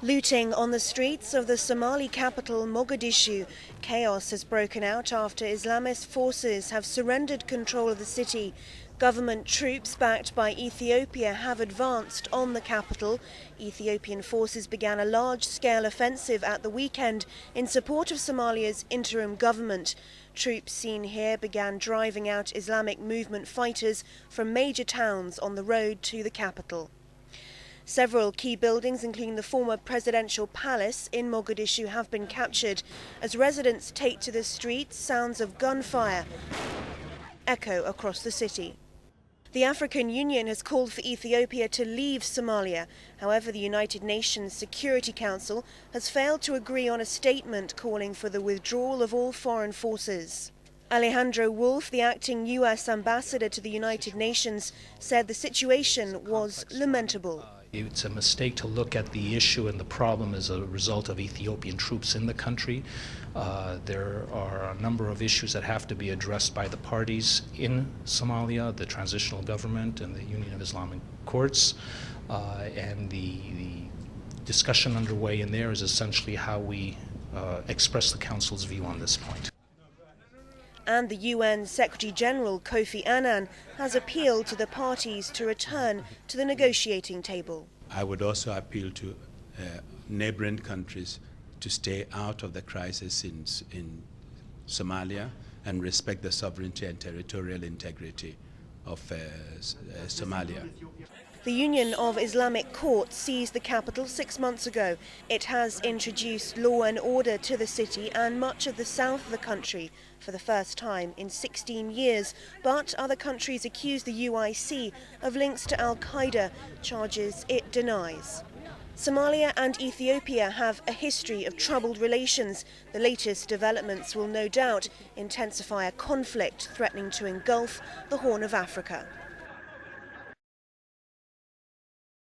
Looting on the streets of the Somali capital, Mogadishu. Chaos has broken out after Islamist forces have surrendered control of the city. Government troops backed by Ethiopia have advanced on the capital. Ethiopian forces began a large-scale offensive at the weekend in support of Somalia's interim government. Troops seen here began driving out Islamic movement fighters from major towns on the road to the capital. Several key buildings, including the former presidential palace in Mogadishu, have been captured. As residents take to the streets, sounds of gunfire echo across the city. The African Union has called for Ethiopia to leave Somalia. However, the United Nations Security Council has failed to agree on a statement calling for the withdrawal of all foreign forces. Alejandro Wolf, the acting US ambassador to the United Nations, said the situation was lamentable. It's a mistake to look at the issue and the problem as a result of Ethiopian troops in the country. There are a number of issues that have to be addressed by the parties in Somalia, the transitional government and the Union of Islamic Courts. And the discussion underway in there is essentially how we express the Council's view on this point. And the UN Secretary-General Kofi Annan has appealed to the parties to return to the negotiating table. I would also appeal to neighboring countries to stay out of the crisis in Somalia and respect the sovereignty and territorial integrity of Somalia. The Union of Islamic Courts seized the capital 6 months ago. It has introduced law and order to the city and much of the south of the country for the first time in 16 years. But other countries accuse the UIC of links to Al-Qaeda, charges it denies. Somalia and Ethiopia have a history of troubled relations. The latest developments will no doubt intensify a conflict threatening to engulf the Horn of Africa.